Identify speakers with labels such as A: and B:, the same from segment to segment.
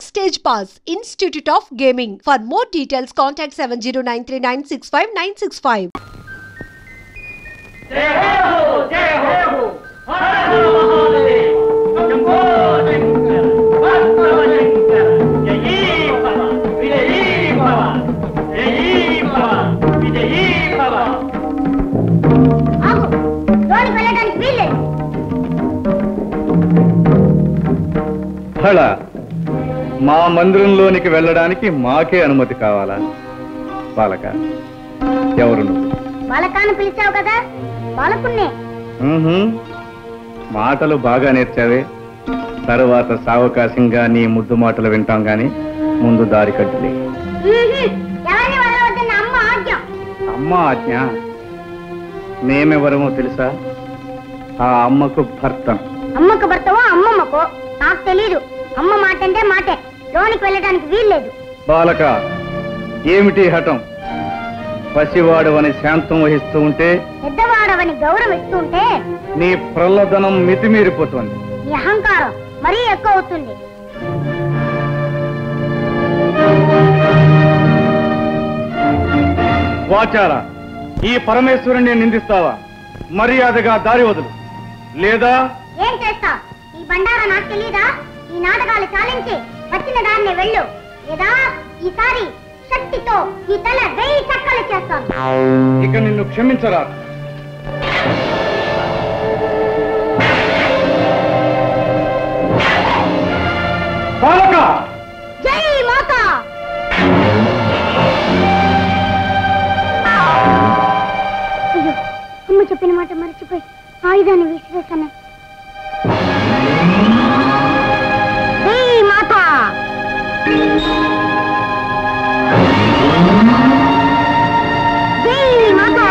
A: Backstage Pass, Institute of Gaming. For more details, contact 7093965965.
B: Jai Ho! Jai Ho! Har Har Mahadev! Jambho Shankar! Bhastava Shankar! Jayi Bhava! Vijayi Bhava! Jayi Bhava! Vijayi Bhava!
C: ఆగు లోనికి వెళ్ళడానికి వీల్లేదు.
D: హళ మా మందిరంలోనికి వెళ్ళడానికి మాకే అనుమతి కావాలా? బాలక, ఎవరు నువ్వు?
C: బాలకాన్ని పిలిచావు కదా, బాలకున్నే.
D: మాటలు బాగా నేర్చావే. తరువాత సావకాశంగా నీ ముద్దు మాటలు వింటాం గాని ముందు దారి కట్టులే.
C: ఎవరిని వదలవద్దన్న అమ్మ ఆజ్ఞ.
D: అమ్మ ఆజ్ఞ? మేమెవరమో తెలుసా? ఆ అమ్మకు భర్త.
C: అమ్మకు భర్తవో అమ్మమ్మకో నాకు తెలీదు. అమ్మ మాట అంటే మాటే, లోనికి వెళ్ళడానికి వీల్లేదు.
D: బాలక, ఏమిటి హఠం? పసివాడవని శాంతం వహిస్తూ ఉంటే,
C: పెద్దవాడవని గౌరవిస్తూ ఉంటే
D: నీ ప్రల్లదనం మితిమీరిపోతుంది.
C: నీ అహంకారం మరీ ఎక్కువ అవుతుంది.
D: వాచారా, ఈ పరమేశ్వరుణ్ణి నిందిస్తావా? మర్యాదగా దారి వదులు, లేదా
C: ఏం చేస్తా? ఈ బండారా నాకు తెలీదా? ఈ నాటకాలు చాలించి వచ్చిన దాన్నే వెళ్ళు, లేదా ఈసారి శక్తితో ఈ తల 1000 చక్కలు చేస్తాను.
D: ఇక నిన్ను క్షమించరా. బాలక!
C: జై మాతా! అయ్యో, అమ్మ చెప్పిన మాట మర్చిపోయి ఆయుధాన్ని విసిరేసాను. జై మాతా! జై మాతా!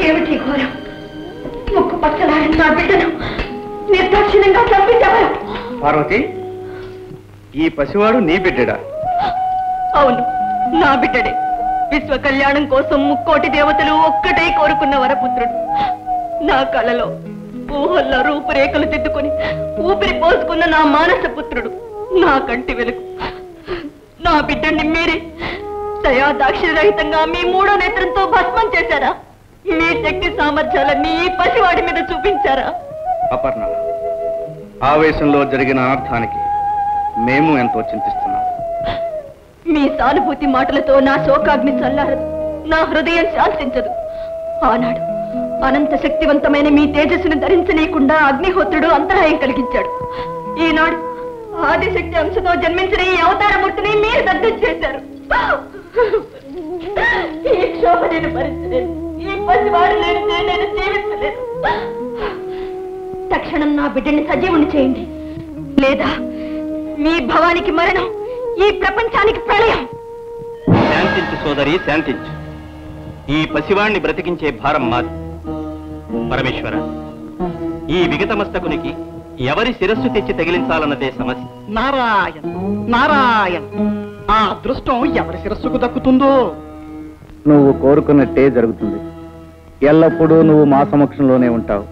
E: ఏమిటి ఘోరం? ముక్కు పచ్చలాడిన నా బిడ్డను నిర్దాక్షిణ్యంగా చంపించావా?
D: పార్వతి, ఈ పసివాడు నీ బిడ్డడా?
E: అవును, నా బిడ్డడే. విశ్వ కళ్యాణం కోసం ముక్కోటి దేవతలు ఒక్కటే కోరుకున్న వరపుత్రుడు. నా కళలో ఊహల్లో రూపురేఖలు దిద్దుకొని ఊపిరి పోసుకున్న నా మానస పుత్రుడు, నా కంటి వెలుగు. నా బిడ్డని మీరే దయా దాక్షిణ్యరహితంగా మీ 3వ నేత్రంతో భస్మం చేశారా? మీ శక్తి సామర్థ్యాలన్నీ ఈ పసివాడి మీద చూపించారా?
D: అపర్ణ, ఆవేశంలో జరిగిన అనర్థానికి మేము ఎంతో చింతిస్తున్నాం.
E: మీ సానుభూతి మాటలతో నా శోకాగ్ని చల్లారదు, నా హృదయం శాంతించదు. ఆనాడు అనంత శక్తివంతమైన మీ తేజస్సును ధరించనీయకుండా అగ్నిహోత్రుడు అంతరాయం కలిగించాడు. ఈనాడు ఆదిశక్తి అంశతో జన్మించిన ఈ అవతారమూర్తిని మీరు దగ్ధం చేశారు. ఈ క్షోభ నేను భరించలేదు. ఈ పసివాడు లేనిదే నేను జీవించలేదు. తక్షణం నా బిడ్డని సజీవుని చేయండి, లేదా మీ భవానికి మరణం, ఈ ప్రపంచానికి ప్రళయం.
F: శాంతించు సోదరి, శాంతించు. ఈ పసివాణ్ణి బ్రతికించే భారం మాది. పరమేశ్వర, ఈ విగతమస్తకునికి ఎవరి శిరస్సు తెచ్చి తగిలించాలన్నదే సమస్య.
B: నారాయణ నారాయణ, ఆ అదృష్టం ఎవరి శిరస్సుకు దక్కుతుందో.
D: నువ్వు కోరుకున్నట్టే జరుగుతుంది. ఎల్లప్పుడూ నువ్వు మా సమక్షంలోనే ఉంటావు,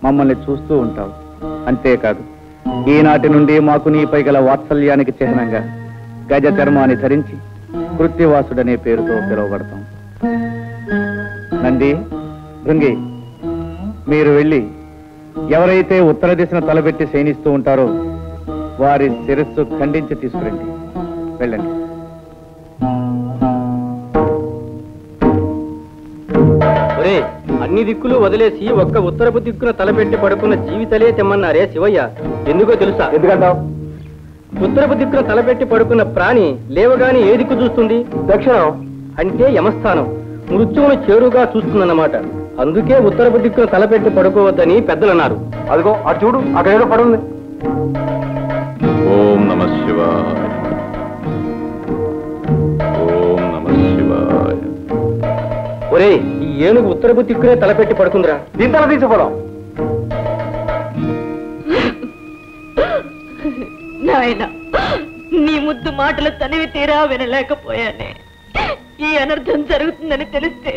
D: మమ్మల్ని చూస్తూ ఉంటావు. అంతేకాదు, ఈనాటి నుండి మాకు నీపై గల వాత్సల్యానికి చిహ్నంగా గజ చర్మాన్ని ధరించి కృత్తివాసుడనే పేరుతో పిలువబడతాం. నంది, భృంగి, మీరు వెళ్ళి ఎవరైతే ఉత్తర దిశను తలబెట్టి శయనిస్తూ ఉంటారో వారి శిరస్సు ఖండించి తీసుకురండి. వెళ్ళండి.
F: అన్ని దిక్కులు వదిలేసి ఒక్క ఉత్తరపు దిక్కున తలపెట్టి పడుకున్న జీవితలే తెమ్మన్నారే శివయ్య. ఎందుకో తెలుసా?
D: ఎందుకంటావు?
F: ఉత్తరపు దిక్కున తలపెట్టి పడుకున్న ప్రాణి లేవగాని ఏ దిక్కు చూస్తుంది?
D: దక్షిణం.
F: అంటే యమస్థానం, మృత్యువును చేరుగా చూస్తుందన్నమాట. అందుకే ఉత్తరపు దిక్కున తలపెట్టి పడుకోవద్దని పెద్దలన్నారు.
D: అదిగో అటు చూడు, అక్కడ ఏదో పడుంది.
G: ఓం నమః శివాయ. ఓం నమః శివాయ.
F: ఒరే, ఈ ఏనుగు ఉత్తరపు దిక్కునే తలపెట్టి పడుకుందిరా.
D: దీని తల తీసుకోవడం
E: నాయన, నీ ముద్దు మాటలు తనివి తీరా వినలేకపోయానే. ఈ అనర్థం జరుగుతుందని తెలిస్తే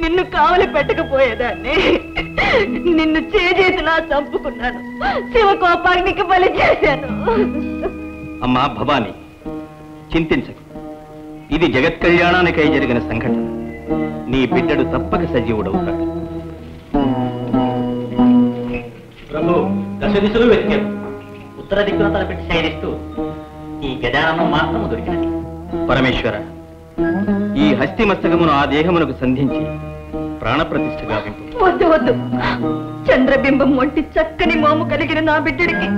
E: నిన్ను కావలి పెట్టకపోయేదాన్ని. నిన్ను చేతులా చంపుకున్నాను, శివకోపాగ్నికి బలి చేశాను.
G: అమ్మా భవాని, చింతించకు. ఇది జగత్ కళ్యాణానికై జరిగిన సంఘటన. నీ బిడ్డడు తప్పక సజీవుడవుతాడు.
B: ప్రభు దశ దిశలు వెతికారు. ఉత్తర దిక్కున తలపెట్టి శయనిస్తూ ఈ గజాననం మాత్రము దొరికినది.
G: పరమేశ్వర, ఈ హస్తి మస్తకమును ఆ దేహమునకు సంధించి ప్రాణప్రతిష్ఠ గావింపు.
E: వద్దు వద్దు, చంద్రబింబం వంటి చక్కని మోము కలిగిన నా బిడ్డడికి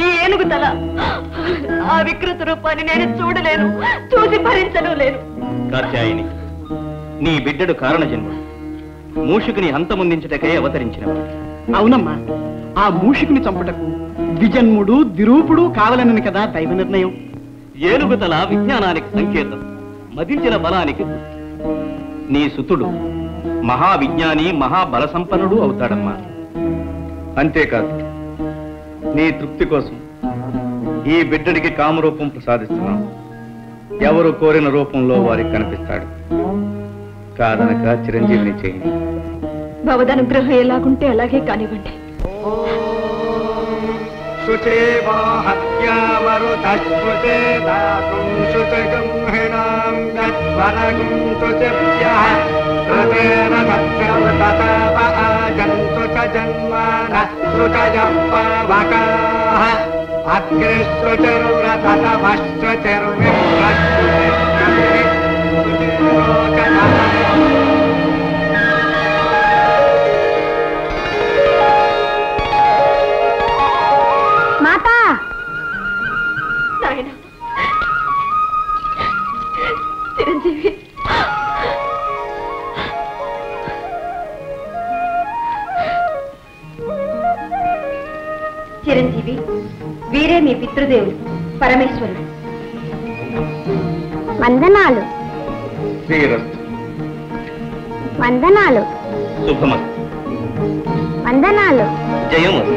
E: ఈ ఏనుగు తల, ఆ వికృత రూపాన్ని నేను చూడలేను, చూసి భరించను లేను.
G: కాత్యాయని, నీ బిడ్డడు కారణ జన్ముడు. మూషికుని హంతముందించుటకై అవతరించినవాడు.
B: అవునమ్మా, ఆ మూషికుని చంపుటకు ద్విజన్ముడు దిరూపుడు కావాలని కదా దైవ నిర్ణయం.
G: ఏనుగుతల విజ్ఞానానికి సంకేతం, మదించిన బలానికి గుర్తు. నీ సుతుడు మహావిజ్ఞాని, మహాబల సంపన్నుడు అవుతాడమ్మా.
D: అంతేకాదు, నీ తృప్తి కోసం ఈ బిడ్డడికి కామరూపం ప్రసాదిస్తున్నాం. ఎవరు కోరిన రూపంలో వారికి కనిపిస్తాడు. కాదనక చిరంజీవిని చేయండి.
E: భవదనుగ్రహం ఎలాగుంటే అలాగే కానివ్వండి.
C: మాతా
E: నాయన చిరంజీవి, చిరంజీవి, వీరే మీ పితృదేవులు పరమేశ్వరుడు.
C: వందనాలు
D: శ్రీరస్తు.
C: వందనాలు
G: శుభమస్తు.
C: వందనాలు.
G: జయమస్తు.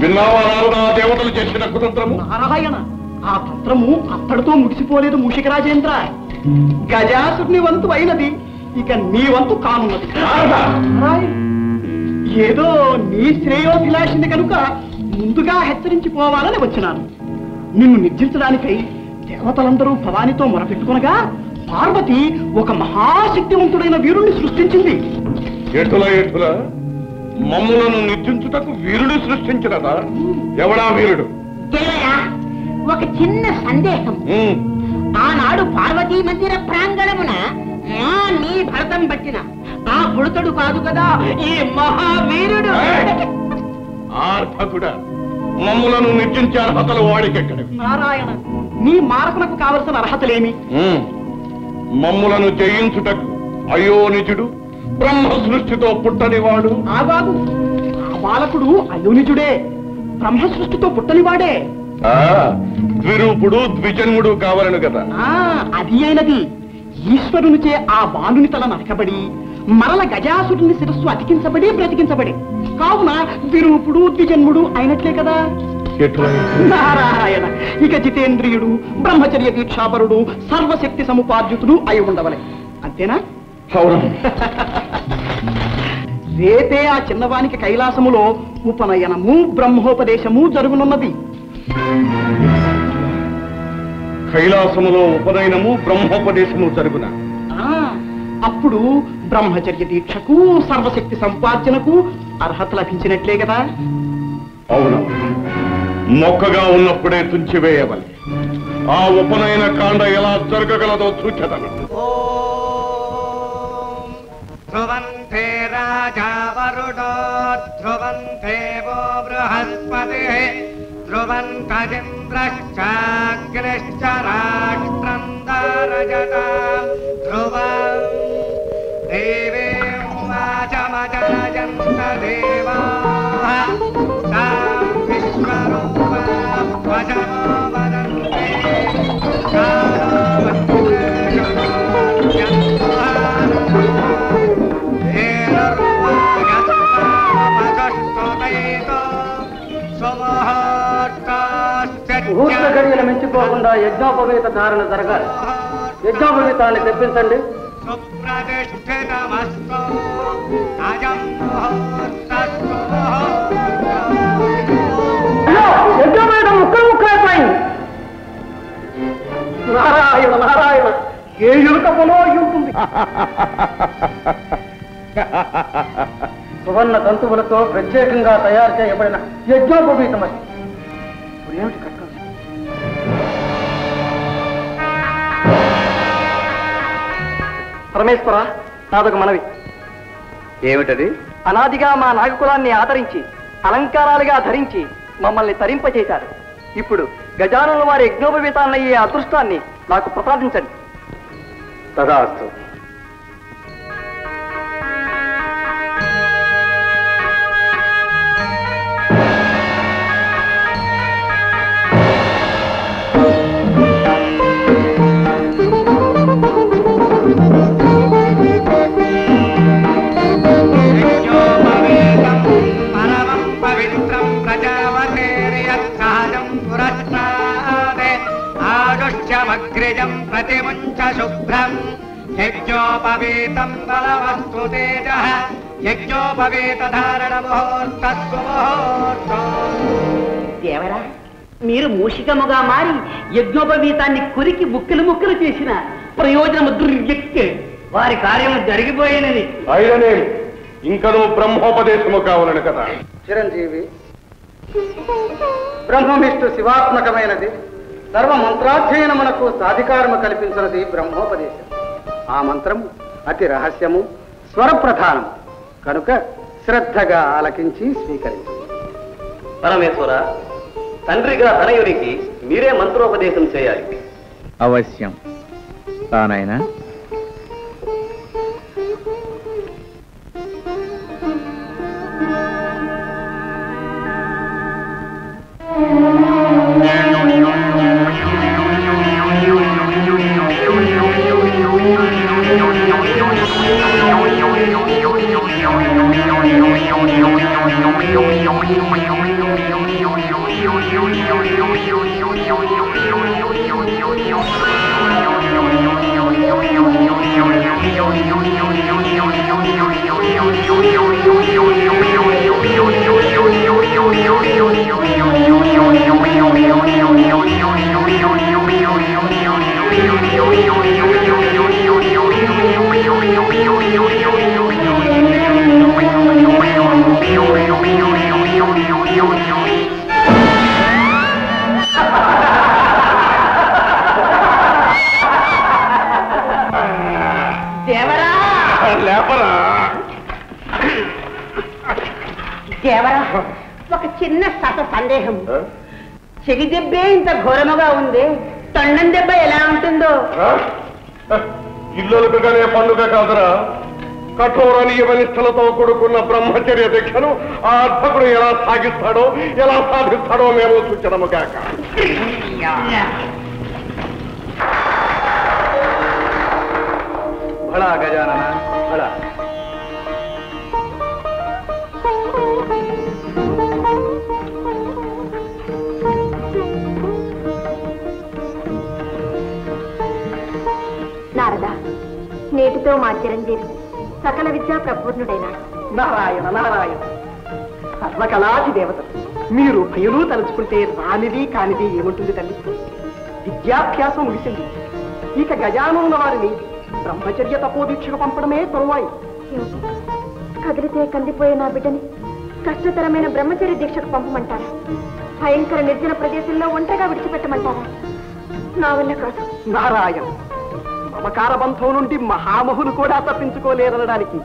H: విన్నావా నారదా, దేవతలు చేసిన కుతంత్రము?
B: నారాయణ, ఆ తంత్రము అత్తడితో ముగిసిపోలేదు మూషిక రాజేంద్ర. గజాసుని వంతు అయినది, ఇక నీ వంతు కానున్నది. నారాయణ, ఏదో నీ శ్రేయోభిలాషిని కనుక ముందుగా హెచ్చరించిపోవాలని వచ్చినాను. నిన్ను నిర్జించడానికై దేవతలందరూ భవానితో మొరపెట్టుకునగా పార్వతి ఒక మహాశక్తివంతుడైన వీరుణ్ణి సృష్టించింది.
H: ఎటుల ఎటుల మమ్ములను నిర్జించుటకు వీరుడు సృష్టించినదా? ఎవడా వీరుడు?
C: ఒక చిన్న సందేహం. ఆనాడు పార్వతీ మందిర ప్రాంగణమున నీ భరతం పట్టిన ఆ పుడతడు కాదు కదా ఈ మహావీరుడు.
H: ఆర్భకుడా, మమ్ములను నిర్జించే అర్హతలు వాడికెక్కడ?
B: నారాయణ, నీ మారకునకు కావలసిన అర్హతలేమి?
H: మమ్ములను జయించుటకు అయోనిజుడు బ్రహ్మ సృష్టితో పుట్టనివాడు.
B: ఆగాదు, ఆ బాలకుడు అయోనిజుడే, బ్రహ్మ సృష్టితో పుట్టనివాడే.
H: ద్విరూపుడు ద్విజన్ముడు కావాలను కదా.
B: అది అయినది. ఈశ్వరునిచే ఆ బాలుని తల నరకబడి మరల గజాసురుని శిరస్సు అతికించబడి బ్రతికించబడి కావున ద్విరూపుడు ద్విజన్ముడు అయినట్లే కదా. నారాయణ, ఇక జితేంద్రియుడు, బ్రహ్మచర్య దీక్షాపరుడు, సర్వశక్తి సముపార్జితుడు అయి ఉండవలే. అంతేనా? రేపే ఆ చిన్నవానికి కైలాసములో ఉపనయనము బ్రహ్మోపదేశము జరుగునున్నది.
H: కైలాసములో ఉపనయనము బ్రహ్మోపదేశము జరుగున.
B: అప్పుడు బ్రహ్మచర్య దీక్షకు సర్వశక్తి సంపార్జనకు అర్హత లభించినట్లే కదా.
H: అవును, మొక్కగా ఉన్నప్పుడే తుంచివేయవలే. ఆ ఉపనయన కాండ ఎలా జరగగలదో సూచన.
I: ధ్రువంతే రాజా వరుణో ధ్రువంతే వో బృహస్పతి ధ్రువంతరింద్రశ్చాగ్నిశ్చ రాష్ట్రం దారయతాం ధ్రువం దేవేం వాచమజాయంత దేవాః తాం విశ్వరూపాం వశమో వదంతే
F: గడియలు మించిపోకుండా యజ్ఞోపవీత ధారణ జరగాలి. యజ్ఞోపవీతాన్ని తెప్పించండి.
I: సుప్రతిష్ఠితమస్తు అయం ముహూర్తస్తు.
B: యజ్ఞోపవీతం ముక్కలైపోయింది. నారాయణ నారాయణ, ఏ ఎలుక పొలో ఉంటుంది.
F: సువర్ణ తంతువులతో ప్రత్యేకంగా తయారు చేయబడిన యజ్ఞోపవీతమది. ఏమిటి కట్టం?
B: పరమేశ్వర, నాదొక మనవి.
D: ఏమిటది?
B: అనాదిగా మా నాగకులాన్ని ఆదరించి అలంకారాలుగా ధరించి మమ్మల్ని తరింపచేశారు. ఇప్పుడు గజానుల వారి యజ్ఞోపవీతాలయ్యే అదృష్టాన్ని నాకు ప్రసాదించండి.
D: తదాస్తు.
I: యజ్ఞోపవీతం పరమం పవిత్రం ప్రజావతేర్యత్సహజం పురస్తాదే ఆదుష్యమగ్రిజం ప్రతిముంచ శుభ్రం యజ్ఞోపవీతం బలవస్తు తేజః యజ్ఞోపవీత ధారణ ముహూర్తస్సు ముహూర్తం.
B: దేవరా, మీరు మూషికముగా మారి యజ్ఞోపవీతాన్ని కురికి ముక్కలు ముక్కలు చేసిన ప్రయోజనము దుర్యక్తే. వారి కార్యము జరిగిపోయినది.
H: అయిననే ఇంకనూ బ్రహ్మోపదేశము కావాలని కదా.
F: చిరంజీవి, బ్రహ్మవిష్ణు శివాత్మకమైనది. సర్వ మంత్రాధ్యయనమునకు సాధికారము కల్పించినది బ్రహ్మోపదేశం. ఆ మంత్రము అతి రహస్యము, స్వరప్రధానము కనుక శ్రద్ధగా ఆలకించి స్వీకరించు.
G: పరమేశ్వర, తండ్రిగా తనయునికి మీరే మంత్రోపదేశం చేయాలి.
D: అవశ్యం. తానైనా
B: దేవరా, ఒక చిన్న సందేహం. చెవి దెబ్బే ఇంత ఘోరముగా ఉంది, తొండం దెబ్బ ఎలా ఉంటుందో.
H: ఇల్లలుకగానే పండుగ కాదురా. కఠోర నియమనిష్టలతో కూడుకున్న బ్రహ్మచర్య దీక్షను ఆ అర్భకుడు ఎలా సాగిస్తాడో, ఎలా సాధిస్తాడో మేము సూచనము కాక.
D: భళా గజానన భళా.
E: నారద, నేటితో మా చిరంజీవి సకల విద్యా ప్రపూర్ణుడైనాడు.
B: నారాయణ నారాయణ, సర్వకళాది దేవతలు మీరు భయలు తలుచుకుంటే రానిది కానిది ఏముంటుంది తల్లి. విద్యాభ్యాసం ముగిసింది. ఇక గజానున్న వారిని బ్రహ్మచర్య తపోదీక్షకు పంపడమే తరువాయి.
E: కదిలితే కందిపోయే నా బిడ్డని కష్టతరమైన బ్రహ్మచర్య దీక్షకు పంపమంటారా? భయంకర నిర్జన ప్రదేశంలో ఒంటరిగా విడిచిపెట్టమంటారా? నా వల్ల కాదు.
B: నారాయణ, మమకార బంధం నుండి మహామహులు కూడా తప్పించుకోలేరనడానికి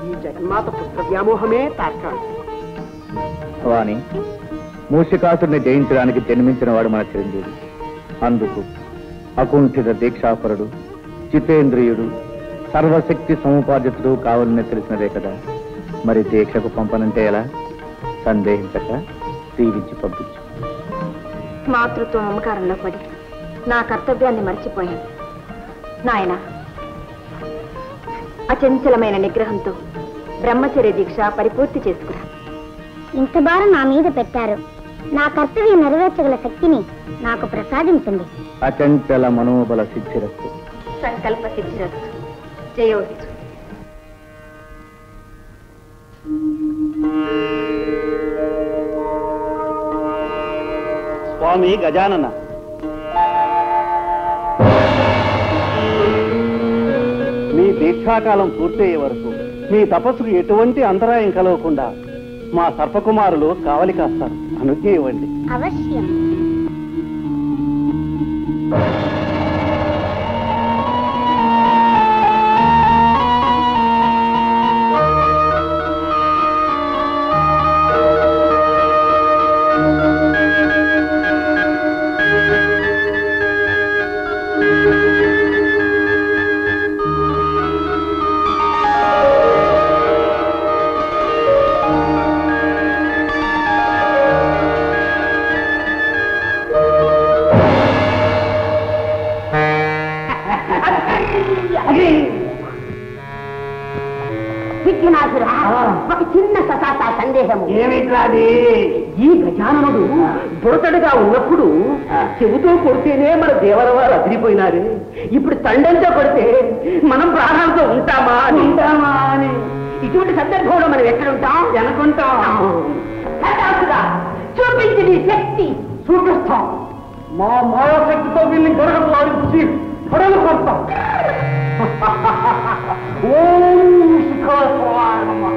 B: ఈ జగన్మాత పుత్ర వ్యామోహమే తార్కాడు.
D: వాణి, మూషికాసుడిని జయించడానికి జన్మించిన వాడు మన చిరంజీవి. అందుకు అకుంఠిత దీక్షాపరుడు, జితేంద్రియుడు, సర్వశక్తి సముపార్జితుడు కావాలని తెలిసినదే కదా. మరి దీక్షకు పంపనంటే ఎలా? సందేహించక దీవించి పంపించు.
E: మాతృత్వ మమకారంలో పడి నా కర్తవ్యాన్ని మర్చిపోయాను. నాయన, అచంచలమైన నిగ్రహంతో బ్రహ్మచర్య దీక్ష పరిపూర్తి చేసుకురా.
C: ఇంత భారం నా మీద పెట్టారు. నా కర్తవ్యం నెరవేర్చగల శక్తిని నాకు ప్రసాదించండి.
D: అచంచల మనోబల సిద్ధిరస్తు.
E: సంకల్ప సిద్ధిరస్తు. జయోస్తు.
F: స్వామి గజానన, మీ దీక్షాకాలం పూర్తయ్యే వరకు మీ తపస్సుకు ఎటువంటి అంతరాయం కలగకుండా మా సర్పకుమారులు కావలి కాస్తారు. అనుజ్ఞ ఇవ్వండి.
C: అవశ్యం.
B: ఒక చిన్న సందేహము ఏమిట్లాది? ఈ గజాననుడు బుడతడుగా ఉన్నప్పుడు చెబుతూ కొడితేనే మన దేవరవారు అదిరిపోయినారు. ఇప్పుడు తండంతో కొడితే మనం ప్రాణాలతో ఉంటామా అని ఇటువంటి సందర్భంలో మనం ఎక్కడుంటాం? అనుకుంటాం. చూపించి నీ శక్తి చూపిస్తాం. మా మాయాశక్తితో వీళ్ళని గొడవలు వారించి గొడవలు కొడతాం. ఓం శిఖరాయ నమః.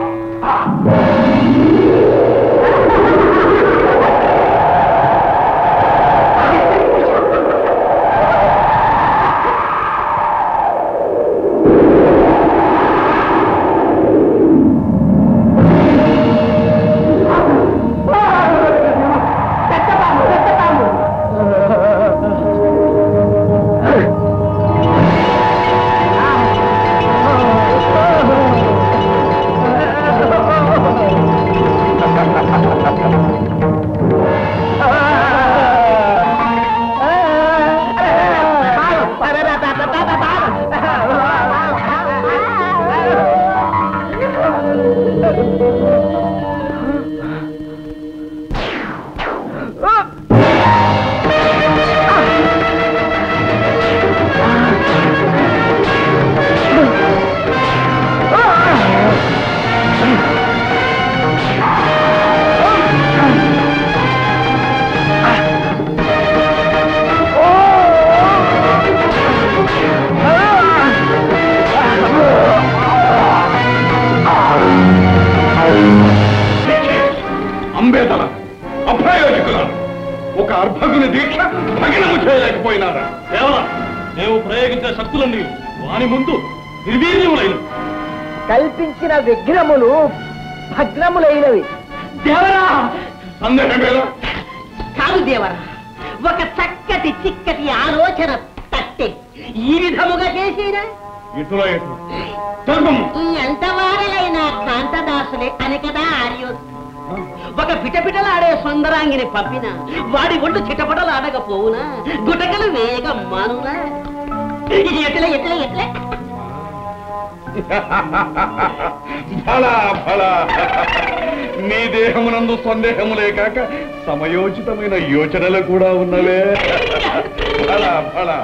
H: ఒక అర్భకుని దీక్ష భగ్నము చేయలేకపోయినారా? కేవలం మేము ప్రయోగించిన శక్తులన్నీ వాని ముందు నిర్వీర్యములైన
B: కల్పించిన విఘ్నములు భగ్నములైనవి. దేవరా
H: సందేహమేలా?
B: కాదు దేవరా, ఒక చక్కటి చిక్కటి ఆలోచన తట్టే ఈ విధముగా చేసినా
H: ఇటులో
B: ఎంత వారలైన కాంతదాసులే అని కదా ఆర్యోస్తు. ఒక పిటపిటలాడే సుందరాంగిని పంపిన వాడి ఒళ్ళు చిటపటలాడకపోవునా, గుటకలు వేయగా మానునా? ఎట్లా ఎట్లా ఎట్లా?
H: ఫలా ఫలా నీ దేహమునందు సందేహములే కాక సమయోచితమైన యోచనలు కూడా ఉన్నవే. ఫలా ఫలా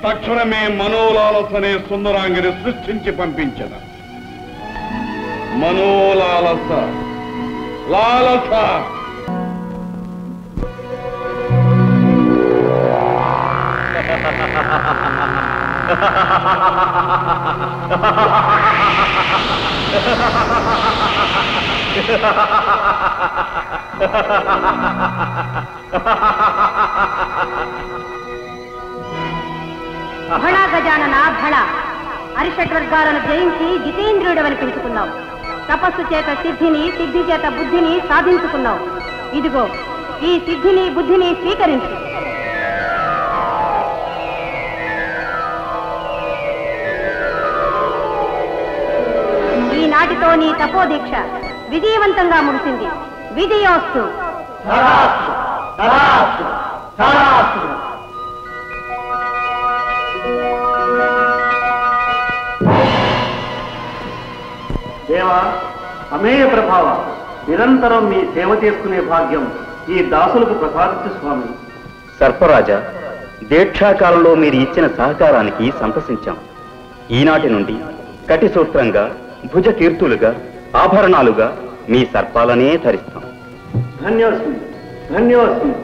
H: తక్షణమే మనోలాలసనే సుందరాంగిని సృష్టించి పంపించద. మనోలాలస లాలస
E: భళ గజానన భళ. అరిషడ్వర్గాలను జయించి జితేంద్రుడవని పిలుచుకున్నావు. తపస్సు చేత సిద్ధిని, సిద్ధి చేత బుద్ధిని సాధించుకున్నావు. ఇదిగో ఈ సిద్ధిని బుద్ధిని స్వీకరించు. ఈనాటితో నీ తపోదీక్ష విజయవంతంగా ముగిసింది. విజయోస్తు.
F: దేవా, అమేయ ప్రభావ, నిరంతరం మీ సేవ చేసుకునే భాగ్యం ఈ దాసులకు ప్రసాదించు స్వామి.
J: సర్పరాజా, దీక్షాకాలంలో మీరు ఇచ్చిన సహకారానికి సంతసించాం. ఈనాటి నుండి కటి సూత్రంగా, భుజ కీర్తులుగా, ఆభరణాలుగా మీ సర్పాలనే ధరిస్తాం.
F: ధన్యోస్మి, ధన్యోస్మి.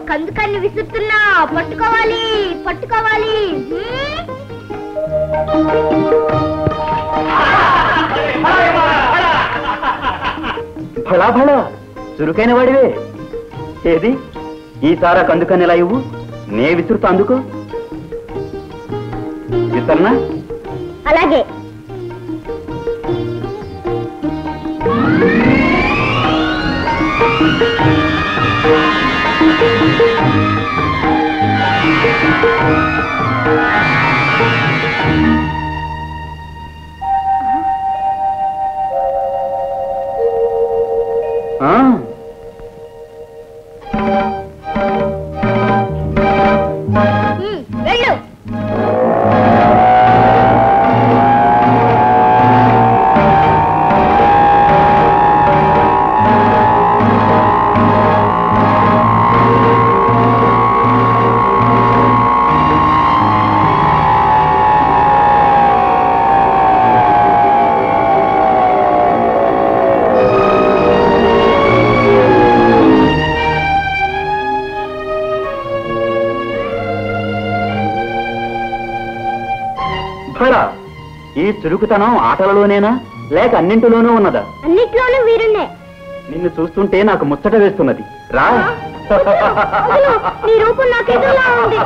C: కందుకన్ని విసురుతున్నా, పట్టుకోవాలి పట్టుకోవాలి.
J: భళా భళా, చురుకైన వాడివే. ఏది ఈసారా కందుకని ఎలా ఇవ్వు, నే విసురుతా. అందుకో విసరనా?
C: అలాగే. వెళ్ళు.
J: ఈ చురుకుతనం ఆటలలోనేనా లేక అన్నింటిలోనూ ఉన్నదా?
C: అన్నిట్లోనూ వీరున్నే.
J: నిన్ను చూస్తుంటే నాకు ముచ్చట వేస్తున్నది. రా.
C: నీ రూపం నాకేదోలా ఉంది.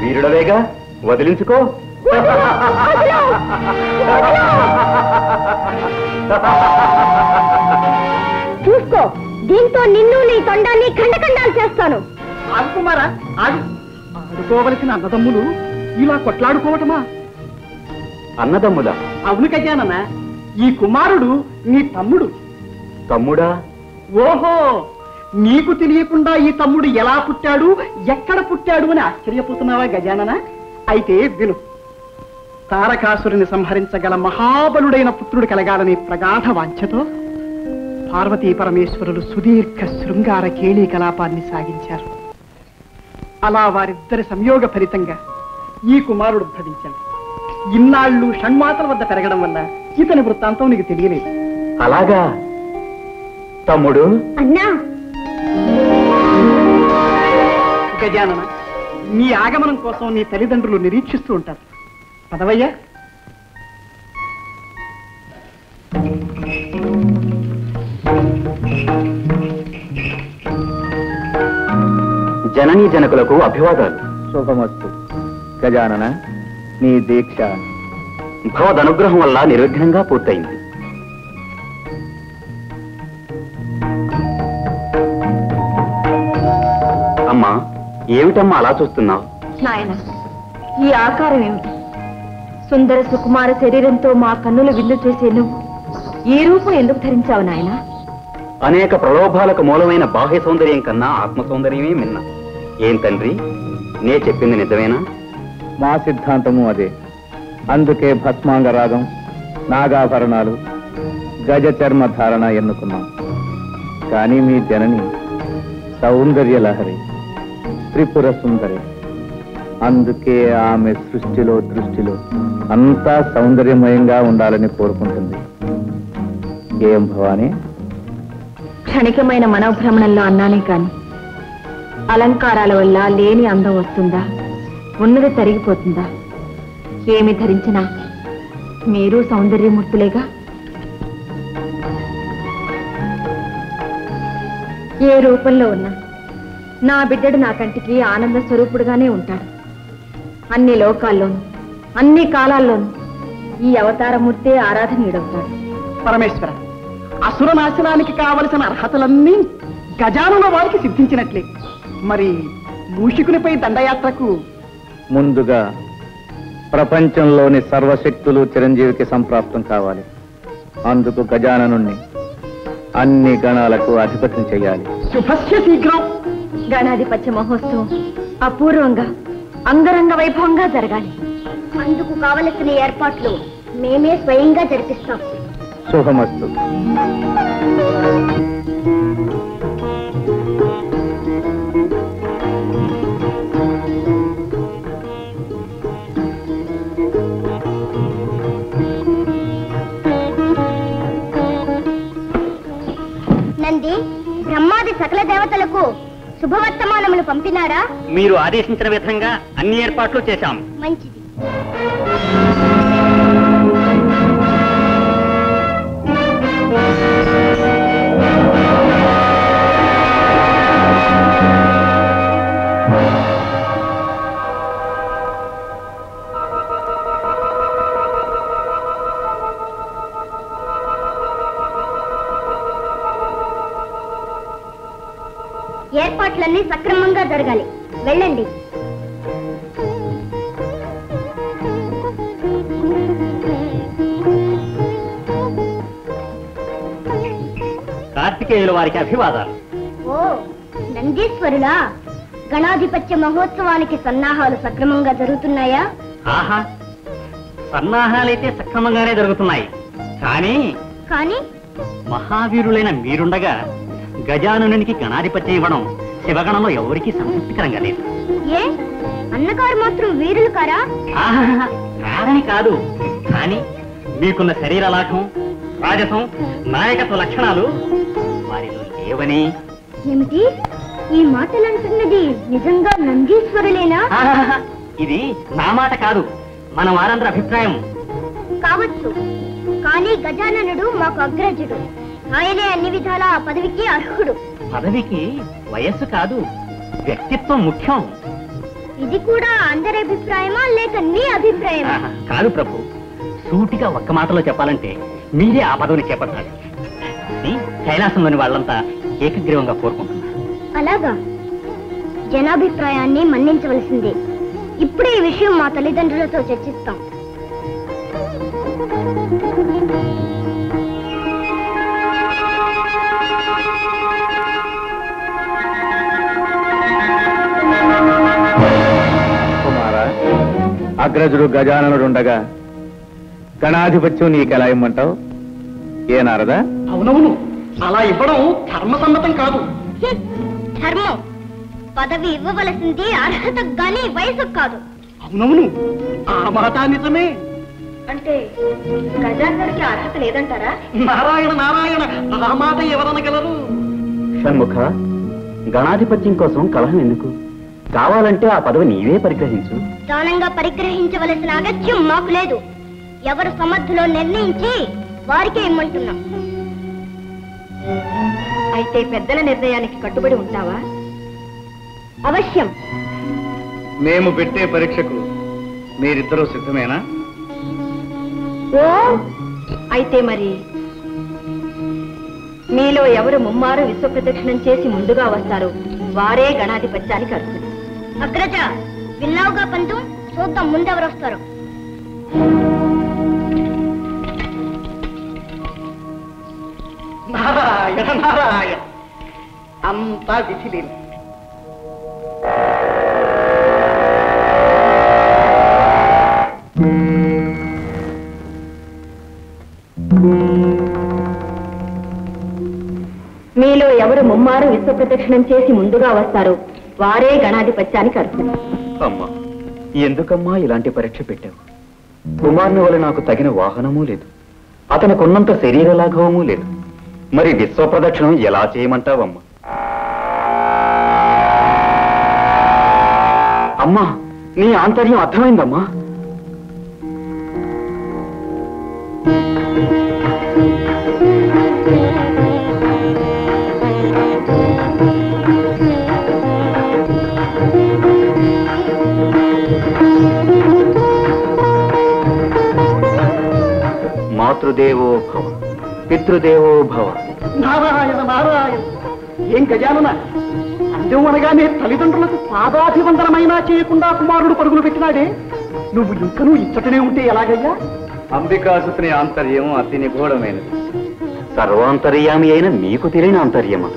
J: వీరుడవేగా, వదిలించుకో.
C: చూసుకో, దీంతో నిన్ను నీ తొండాన్ని ఖండఖండాలు చేస్తాను.
B: ఆగుకుమారా, ఆడుకోవలసిన అన్నదమ్ములు ఇలా కొట్లాడుకోవటమా?
J: అన్నదమ్ములా?
B: అవును గజానన, ఈ కుమారుడు నీ తమ్ముడు.
J: తమ్ముడా?
B: ఓహో, నీకు తెలియకుండా ఈ తమ్ముడు ఎలా పుట్టాడు, ఎక్కడ పుట్టాడు అని ఆశ్చర్యపోతున్నావా గజానన? అయితే విను. తారకాసురుని సంహరించగల మహాబలుడైన పుత్రుడు కలగాలనే ప్రగాఢ వాంఛతో పార్వతీ పరమేశ్వరులు సుదీర్ఘ శృంగార కేళీ కలాపాన్ని సాగించారు. అలా వారిద్దరి సంయోగ ఫలితంగా ఈ కుమారుడు ఉద్భవించాడు. ఇన్నాళ్ళు షణ్మాతల వద్ద పెరగడం వల్ల ఇతని వృత్తాంతం నీకు తెలియలేదు.
J: అలాగా తమ్ముడు?
C: అన్నా,
B: గజానన, నీ ఆగమనం కోసం నీ తల్లిదండ్రులు నిరీక్షిస్తూ ఉంటారు. పదవయ్యా.
J: జననీ జనకులకు అభివాదాలు.
D: శుభమస్తు. గజానన, నీ దీక్ష
J: భగవదనుగ్రహం వల్ల నిర్విఘ్నంగా పూర్తయింది. అమ్మా, ఏమిటమ్మా అలా చూస్తున్నావు?
E: నాయన, ఈ ఆకారం ఏమిటి? సుందర సుకుమార శరీరంతో మా కన్నులు విందు చేసే నువ్వు ఈ రూపం ఎందుకు ధరించావు నాయన?
J: అనేక ప్రలోభాలకు మూలమైన బాహ్య సౌందర్యం కన్నా ఆత్మ సౌందర్యమే మిన్న. ఏం తండ్రి, నే చెప్పింది నిజమేనా?
D: మా సిద్ధాంతము అదే. అందుకే భస్మాంగ రాగం, నాగాభరణాలు, గజ చర్మ ధారణ ఎన్నుకున్నాం. కానీ మీ జనని సౌందర్య లహరి, త్రిపుర సుందరి. అందుకే ఆమె సృష్టిలో దృష్టిలో అంతా సౌందర్యమయంగా ఉండాలని కోరుకుంటుంది. ఏం భవానీ?
E: క్షణికమైన మనోభ్రమణంలో అన్నానే కాని అలంకారాల వల్ల లేని అందం వస్తుందా, ఉన్నది తరిగిపోతుందా? ఏమి ధరించినా మీరు సౌందర్యమూర్తులేగా. ఏ రూపంలో ఉన్నా నా బిడ్డడు నా కంటికి ఆనంద స్వరూపుడుగానే ఉంటాడు. అన్ని లోకాల్లోనూ అన్ని కాలాల్లోనూ ఈ అవతారమూర్తే ఆరాధనీయుడవుతాడు.
B: పరమేశ్వర, అసుర నాశనానికి కావలసిన అర్హతలన్నీ గజానన వారికి సిద్ధించినట్లే. మరి మూషికునిపై దండయాత్రకు
D: ముందుగా ప్రపంచంలోని సర్వశక్తులు చిరంజీవికి సంప్రాప్తం కావాలి. అందుకు గజాననుణ్ణి అన్ని గణాలకు అధిపత్యం చెయ్యాలి.
E: శుభస్య శీఘ్రం. గణాధిపత్య మహోత్సవం అపూర్వంగా అంగరంగ వైభవంగా జరగాలి.
C: అందుకు కావలసిన ఏర్పాట్లు మేమే స్వయంగా జరిపిస్తాం.
D: శుభమస్తు.
C: నంది, బ్రహ్మాది సకల దేవతలకు శుభవర్తమానములు పంపినారా?
J: మీరు ఆదేశించిన విధంగా అన్ని ఏర్పాట్లు చేశాం.
C: మంచిది. ఏర్పాట్లన్నీ సక్రమంగా జరగాలి. వెళ్ళండి.
J: కార్తికేయుల వారికి అభివాదాలు.
C: ఓ నందీశ్వరులా, గణాధిపత్య మహోత్సవానికి సన్నాహాలు సక్రమంగా జరుగుతున్నాయా?
J: ఆహా, సన్నాహాలైతే సక్రమంగానే జరుగుతున్నాయి. కానీ
C: కానీ
J: మహావీరులైన మీరుండగా గజాననునికి గణాధిపత్యం ఇవ్వడం శివగణంలో ఎవరికీ సంతృప్తికరంగా లేదు.
C: ఏ అన్నగారు మాత్రం వీరులు కారా?
J: ఆహా, కాదని కాదు. కానీ మీకున్న శరీర లాఘం, రాజసం, నాయకత్వ లక్షణాలు వారిలో లేవని.
C: ఏమిటి ఈ మాటలంటున్నది? నిజంగా నందీశ్వరులేనా?
J: ఆహాహా, ఇది నా మాట కాదు, మన వారందరి అభిప్రాయం.
C: కావచ్చు, కానీ గజాననుడు మాకు అగ్రజుడు. ఆయనే అన్ని విధాలా ఆ పదవికి అర్హుడు.
J: పదవికి వయస్సు కాదు, వ్యక్తిత్వం ముఖ్యం.
C: ఇది కూడా అందరి అభిప్రాయమా లేక నీ అభిప్రాయమా?
J: ఆహా, కాదు ప్రభు, సూటిగా ఒక్క మాటలో చెప్పాలంటే మీరే ఆ పదవిని చేపట్టాలి. ఇది కైలాసంలోని వాళ్ళంతా ఏకగ్రీవంగా కోరుకుంటున్నారు.
C: అలాగా? జనాభిప్రాయాన్ని మన్నించవలసిందే. ఇప్పుడే ఈ విషయం మా తల్లిదండ్రులతో చర్చిస్తాం.
D: కుమారా, అగ్రజుడు గజాననుడుండగా గణాధిపత్యం నీకెలా ఇమ్మంటావు? ఏ నారదా?
B: అవునవును, అలా ఇవ్వడం ధర్మసమ్మతం కాదు.
C: ధర్మం పదవి ఇవ్వవలసింది అర్హతకు గాని వయసుకు కాదు.
B: అవునవును, ఆ మాట నిజమే.
E: అంటే గజాననుడికి అర్హత లేదంటారా?
B: నారాయణ నారాయణ, ఆ మాట ఎవరనగలరు?
J: షణ్ముఖ, గణాధిపత్యం కోసం కలహం ఎందుకు? కావాలంటే ఆ పదవి నీవే పరిగ్రహించు.
C: దానంగా పరిగ్రహించవలసిన అగత్యం మాకు లేదు. ఎవరు సమర్థులో నిర్ణయించి వారికే ఇమ్మంటున్నాం.
E: అయితే పెద్దల నిర్ణయానికి కట్టుబడి ఉంటావా?
C: అవశ్యం.
D: మేము పెట్టే పరీక్షకు మీరిద్దరూ సిద్ధమేనా?
E: ఓ అయితే మరి మీలో ఎవరు ముమ్మారు విశ్వ ప్రదక్షిణం చేసి ముందుగా వస్తారు వారే గణాధిపత్యానికి అర్హులు.
C: అగ్రజ, విన్నావుగా పంతు, చూద్దాం ముందెవరు వస్తారు.
B: నారాయణ నారాయణ, అంతా విధిలేదు.
E: మీలో ఎవరు ముమ్మారు విశ్వ ప్రదక్షిణం చేసి ముందుగా వస్తారు వారే గణాధిపత్యానికి అర్హులు.
J: అమ్మా, ఎందుకమ్మా ఇలాంటి పరీక్ష పెట్టావు? కుమారుని వల్ల నాకు తగిన వాహనమూ లేదు, అతనికి ఉన్నంత శరీర లాఘవమూ లేదు. మరి విశ్వ ప్రదక్షిణం ఎలా చేయమంటావమ్మా? అమ్మా, నీ ఆంతర్యం అర్థమైందమ్మా. మాతృదేవో భవ, పితృదేవో భవ.
B: నారాయణ నారాయణ, ఏం గజానన, అందం అనగానే తల్లిదండ్రులకు పాదాభివందనమైనా చేయకుండా కుమారుడు పరుగులు పెట్టినాడే, నువ్వు ఇంకనూ ఇచ్చటనే ఉంటే ఎలాగయ్యా?
D: అంబికాసుని ఆంతర్యం అతి నిగూఢమైనది.
J: సర్వాంతర్యామి అయిన మీకు తెలియని అంతర్యమా?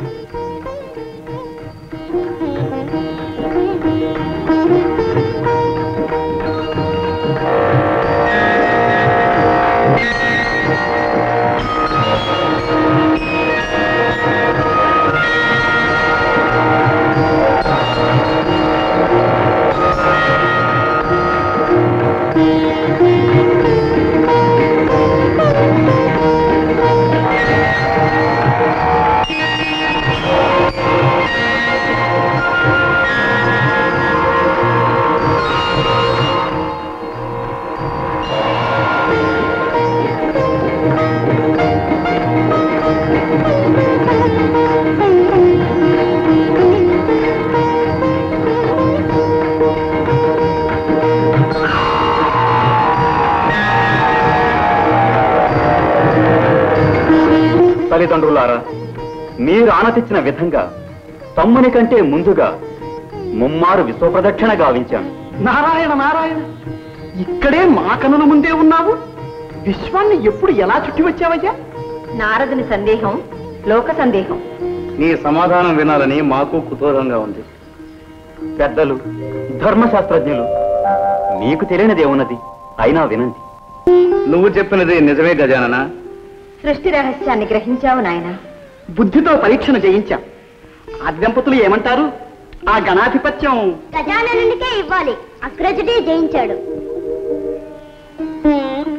J: తల్లిదండ్రులారా, మీరు ఆనతిచ్చిన విధంగా తమ్ముని కంటే ముందుగా ముమ్మారు విశ్వప్రదక్షిణ గావించాను.
B: నారాయణ నారాయణ, ఇక్కడే మా కనుల ముందే ఉన్నావు. విశ్వాన్ని ఎప్పుడు ఎలా చుట్టి వచ్చావయ్యా?
E: నారదుని సందేహం లోక సందేహం.
D: నీ సమాధానం వినాలని మాకు కుతూహలంగా ఉంది.
J: పెద్దలు, ధర్మశాస్త్రజ్ఞులు, మీకు తెలియనిదేమున్నది, అయినా వినండి.
D: నువ్వు చెప్పినది నిజమే గజానన.
E: సృష్టి రహస్యాన్ని గ్రహించావు నాయన.
B: బుద్ధితో పరీక్షను జయించాం. ఆ దంపతులు ఏమంటారు? ఆ గణాధిపత్యం
C: గజాననునికే ఇవ్వాలి. అగ్రజుడే జయించాడు.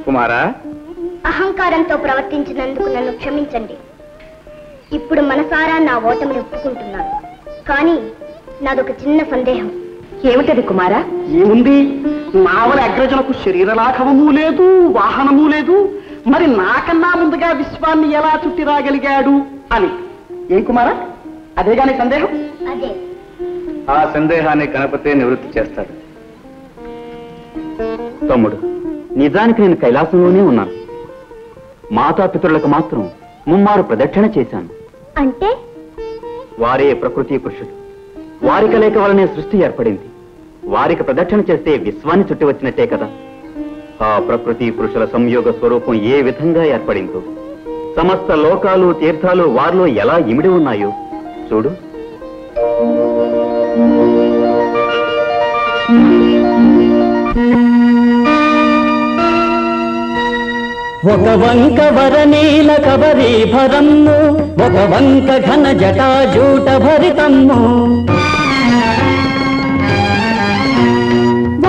D: కుమారా,
C: అహంకారంతో ప్రవర్తించినందుకు నన్ను క్షమించండి. ఇప్పుడు మనసారా నా ఓటమిని ఒప్పుకుంటున్నాను. కానీ నాదొక చిన్న సందేహం.
E: ఏమిటది కుమారా?
B: ఏముంది? నావల అగ్రజులకు శరీర లాఘవము లేదు, వాహనము లేదు. మరి నాకన్నా ముందుగా విశ్వాన్ని ఎలా చుట్టి రాగలిగాడు అని. ఏం కుమారా, అదేగాని సందేహం?
C: అదే.
D: ఆ సందేహాన్ని గణపతే నివృత్తి చేస్తాడు.
J: తమ్ముడు, నిజానికి నేను కైలాసంలోనే ఉన్నాను. మాతాపితరులకు మాత్రం ముమ్మారు ప్రదక్షిణ చేశాను.
C: అంటే
J: వారే ప్రకృతి పురుషులు. వారి కలయిక వలనే సృష్టి ఏర్పడింది. వారికి ప్రదక్షిణ చేస్తే విశ్వాన్ని చుట్టి వచ్చినట్టే కదా. ఆ ప్రకృతి పురుషుల సంయోగ స్వరూపం ఏ విధంగా ఏర్పడిందో, సమస్త లోకాలు తీర్థాలు వారిలో ఎలా ఇమిడి ఉన్నాయో చూడు.
K: ఒక వంక వరనీల కబరీభరమ్ము, ఒక వంక ఘన జటాజూట భరితమ్ము,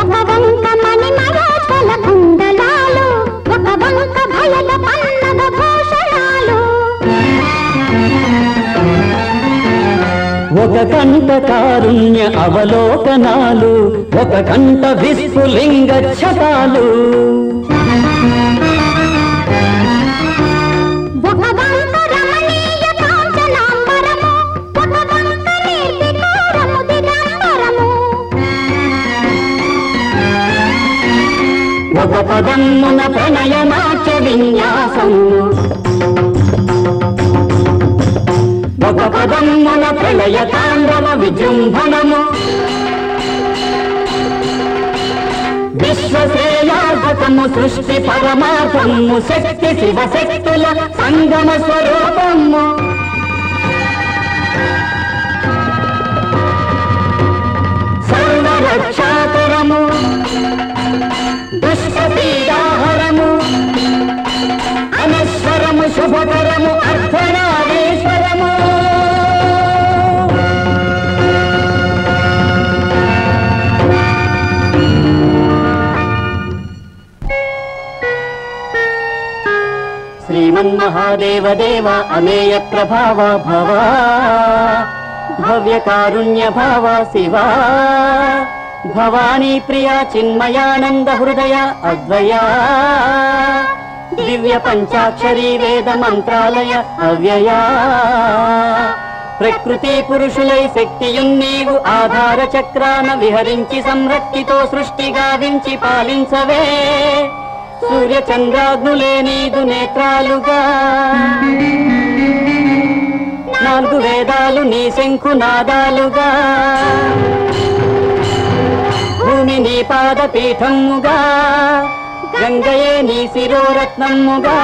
C: ఒక వంక మణిమరాచల కుండలాలు, ఒక వంక భయద పన్నగ భూషణాలు,
K: ఒక కంట కారుణ్య అవలోకనాలు, ఒక కంట విస్ఫులింగ ఛటాలు,
C: ఒక వంక రమణీయ కాంచనాంబరము, ఒక వంక నిర్వికారము దిగంబరము,
K: ఒక పదమ్మున ప్రణయనాట్య విన్యాసము, ఒక పదమ్మున ప్రళయ తాండవ విజృంభణము, విశ్వశ్రేయార్థకము సృష్టి పరమార్థము, శక్తి శివశక్తుల సంగమ స్వరూపము, సర్వరక్షాకరము, దుష్టపీడాహరము, అనశ్వరము, శుభకరము, అర్ధనారీశ్వరము. శ్రీమన్మహాదేవ దేవ అమేయ ప్రభావ భవ, భవ్య కారుణ్య భావ శివా, భవానీ ప్రియా చిన్మయానంద హృదయ అద్వయా, దివ్య పంచాక్షరీ వేద మంత్రాలయ అవ్యయా, ప్రకృతి పురుషులై శక్తియున్నీవు ఆధార చక్రాన విహరించి సంరక్తితో సృష్టి గావించి పాలించవే, సూర్య చంద్రాగ్నులే నీదు నేత్రాలుగా, నాలుగు వేదాలు నీ శంఖు నాదాలుగా, భూమి నీ పాదపీఠముగా, గంగయే నీ శిరోరత్నముగా,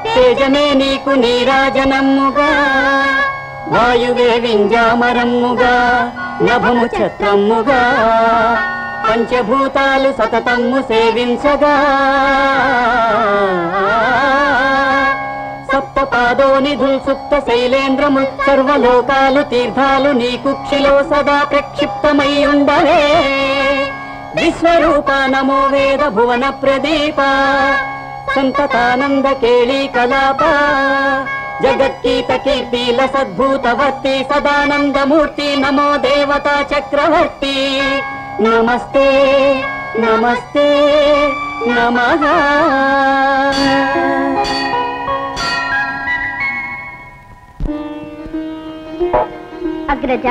K: తేజమే నీకు నీరాజనమ్ముగా వాయువే వింజామరమ్ముగా నభము ఛత్రమ్ముగా పంచభూతాలు సతతమ్ము సేవించగా సప్తపాదోనిధుల్ సుప్త శైలేంద్రము సర్వలోకాలు తీర్థాలు నీ కుక్షిలో సదా ప్రక్షిప్తమై ఉండవే విశ్వరూప నమో వేద భువన ప్రదీప సంతతానంద కేళీ కలాప జగత్కీత కీర్తిల సద్భూతవర్తి సదానందమూర్తి నమో దేవతా చక్రవర్తి నమస్తే నమస్తే నమః.
C: అగ్రజ,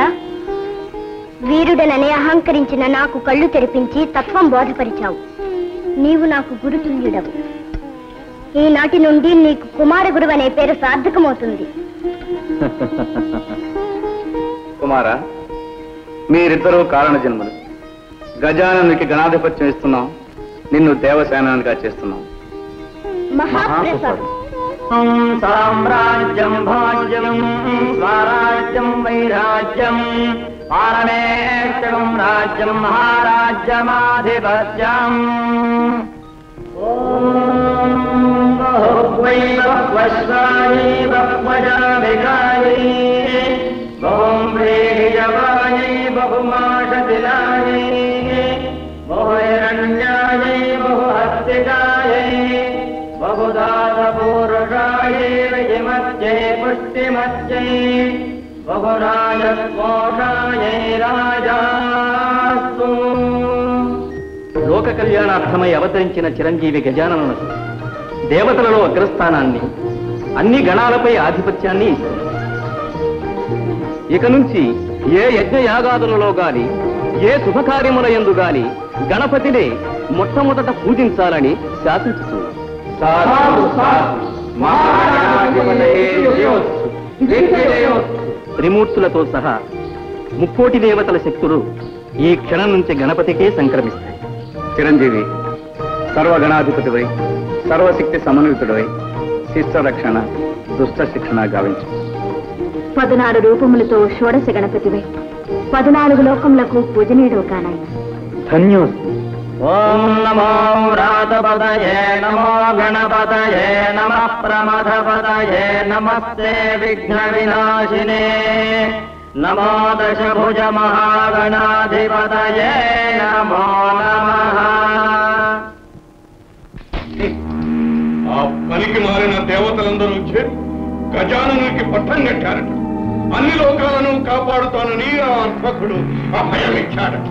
C: వీరుడనని అహంకరించిన నాకు కళ్ళు తెరిపించి తత్వం బోధపరిచావు. నీవు నాకు గురుతుల్యుడవు. ఈనాటి నుండి నీకు కుమార గురువు అనే పేరు సార్థకమవుతుంది.
D: కుమారా, మీరిద్దరూ కారణ జన్మలు. గజాననునికి గణాధిపత్యం ఇస్తున్నాం, నిన్ను దేవసేనానిగా చేస్తున్నాం.
C: మహాప్రసాదం.
B: సామ్రాజ్యం భాగ్యం స్వరాజ్యం వైరాజ్యం పారమేష్టం రాజ్యం మహారాజ్యమాధిపత్యం. బహువై బహ్వశ్వాయై బహ్వజామికాయై బహుం వ్రీహిజవాయై బహుమాషతిలాయై బహుహిరణ్యాయై బహుహస్తికాయై బహుదాతపూరుషాయై విజిమత్యై పుష్టిమత్యై బహురాజకోషాయై రాజాస్తు.
G: లోక కళ్యాణార్థమై అవతరించిన చిరంజీవి గజాననునకు దేవతలలో అగ్రస్థానాన్ని, అన్ని గణాలపై ఆధిపత్యాన్ని ఇస్తుంది. ఇక నుంచి ఏ యజ్ఞయాగాదులలో గాని ఏ శుభకార్యముల యందు గాని గణపతినే మొట్టమొదట పూజించాలని శాసించుతున్నారు. త్రిమూర్తులతో సహా ముక్కోటి దేవతల శక్తులు ఈ క్షణం నుంచి గణపతికే సంక్రమిస్తాయి.
D: చిరంజీవి, సర్వగణాధిపతివై సర్వశక్తి సమన్వితుడవై శిష్ట రక్షణ దుష్ట శిక్షణ గావించు.
E: 14 రూపములతో షోడశ గణపతివై 14 లోకములకు పూజనీయుడు కానాయన.
D: ధన్యోస్మి.
B: ఓం నమో వ్రాతపదయే నమో గణపతయే నమః ప్రమథపదయే నమస్తే విఘ్న వినాశినే నమో దశభుజ మహాగణాధిపతయే నమో నమః.
H: ఆ పనికి మారిన దేవతలందరూ చేరి గజాననునికి పట్టం కట్టారట. అన్ని లోకాలను కాపాడుతానని ఆ అర్భకుడు అభయమిచ్చాడట.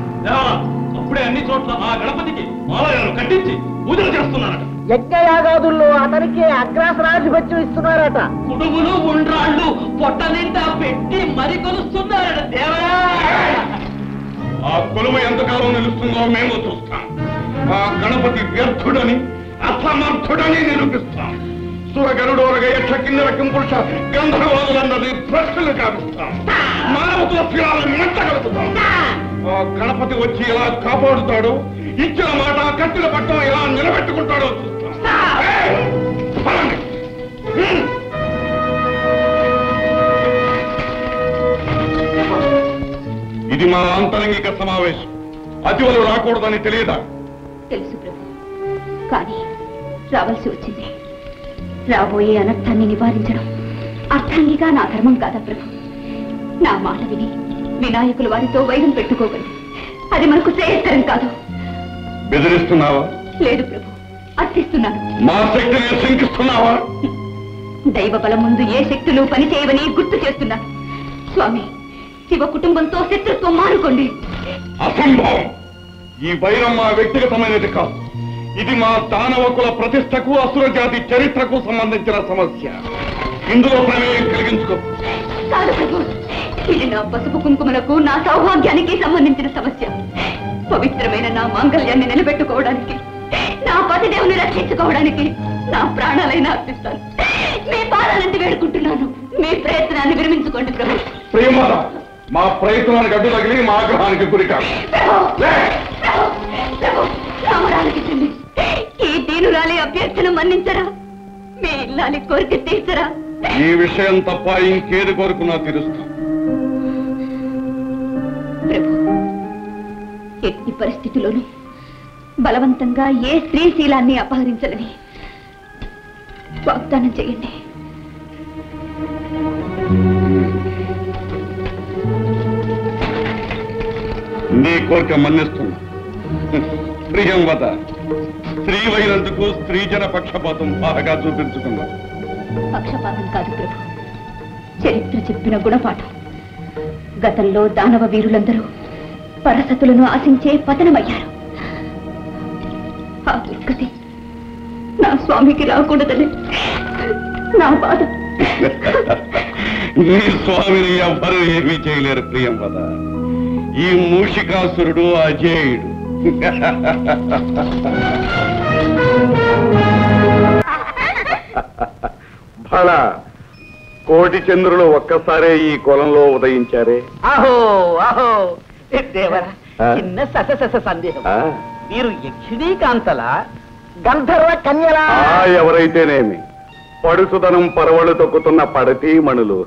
H: అప్పుడే అన్ని చోట్ల ఆ గణపతికి ఆలయాలు కట్టించి పూజలు చేస్తున్నారట.
B: యజ్ఞయాగాదుల్లో అతనికి అగ్రాసనాధిపత్యం ఇస్తున్నారట.
L: కుడుములు ఉండ్రాళ్ళు పొట్ట నిండా పెట్టి మరి కొలుస్తున్నారట దేవరా.
H: ఆ కొలువు ఎంతకాలం నిలుస్తుందో మేము చూస్తాం. ఆ గణపతి వ్యర్థుడని అసమర్థుడని నిరూపిస్తాం. సురగరుడోరగ యక్ష కిన్నెర కింపురుష గంధర్వాదులందరినీ ప్రశ్నలు కావిస్తాం. మానవతుల శిలాలను మెట్టగలుగుతాం. ఆ గణపతి వచ్చి ఎలా కాపాడుతాడో, ఇచ్చిన మాట కట్టిన పట్టం ఎలా నిలబెట్టుకుంటాడో చూస్తాం. ఇది మా ఆంతరంగిక సమావేశం. అతివలు రాకూడదని తెలియదా?
E: తెలుసు ప్రభు, కానీ రావాల్సి వచ్చింది. రాబోయే అనర్థాన్ని నివారించడం అర్థంగిగా నా ధర్మం కాదా ప్రభు? నా మాట విని వినాయకులు వారితో వైరం పెట్టుకోగలరు. అది మనకు శ్రేయస్కరం కాదు.
H: బెదిరిస్తున్నావా?
E: లేదు ప్రభు, అర్థిస్తున్నాను.
H: మా శక్తిని శంకిస్తున్నావా?
E: దైవ బలం ముందు ఏ శక్తులు పనిచేయవని గుర్తు చేస్తున్నాను. స్వామి, శివ కుటుంబంతో శత్రుత్వం మానుకోండి.
H: అసంభవం. ఈ వైరం మా వ్యక్తిగతమైనది కాదు. ఇది మా దానవ కుల ప్రతిష్టకు, అసుర జాతి చరిత్రకు సంబంధించిన సమస్య. ఇందులో ప్రమేయం కలిగించుకో.
E: కాదు ప్రభు, ఇది నా పసుపు కుంకుమలకు, నా సౌభాగ్యానికి సంబంధించిన సమస్య. పవిత్రమైన నా మాంగళ్యాన్ని నిలబెట్టుకోవడానికి, నా పతిదేవుని రక్షించుకోవడానికి నా ప్రాణాలైనా అర్పిస్తాను. మీ పాదాలంటే వేడుకుంటున్నాను. మీ ప్రయత్నాన్ని విరమించుకోండి ప్రభు.
H: ప్రియమాత, మా ప్రయత్నానికి అడ్డు తగిలి మా ఆగ్రహానికి గురికాదు.
E: రామరాలకి చెంది ఈ దీనురాలి అభ్యర్థన మన్నించరా? మీ ఇల్లాలి కోరిక తీర్చరా.
H: ఈ విషయం తప్ప ఇంకేది కోరుకున్నా తీరుస్తాం.
E: ప్రభు, ఎట్టి పరిస్థితిలోనూ బలవంతంగా ఏ స్త్రీశీలాన్ని అపహరించాలని వాగ్దానం చేయండి.
H: నీ కోరిక మన్నిస్తున్నా. ప్రియంవద, స్త్రీవైనందుకు స్త్రీజన పక్షపాతం బాగా చూపించుకున్నా.
E: పక్షపాతం కాదు ప్రభు, చరిత్ర చెప్పిన గుణపాఠం. గతంలో దానవ వీరులందరూ పరసతులను ఆశించే పతనమయ్యారు. ఆ దుర్గతి నా స్వామికి రాకూడదని నా బాధ.
H: నీ స్వామిని ఎవ్వరూ ఏమీ చేయలేరు ప్రియంవద. ఈ మూషికాసురుడు అజేయుడు.
M: భళ, కోటి చంద్రులు ఒక్కసారే ఈ కులంలో ఉదయించారే.
B: అహో అహో దేవరా, చిన్న సస సందేహం. మీరు యక్షిణీ కాంతల గంధర్వ కన్యలా?
M: ఎవరైతేనేమి, పడుసుదనం పరవళ్ళు తొక్కుతున్న పడతీమణులు.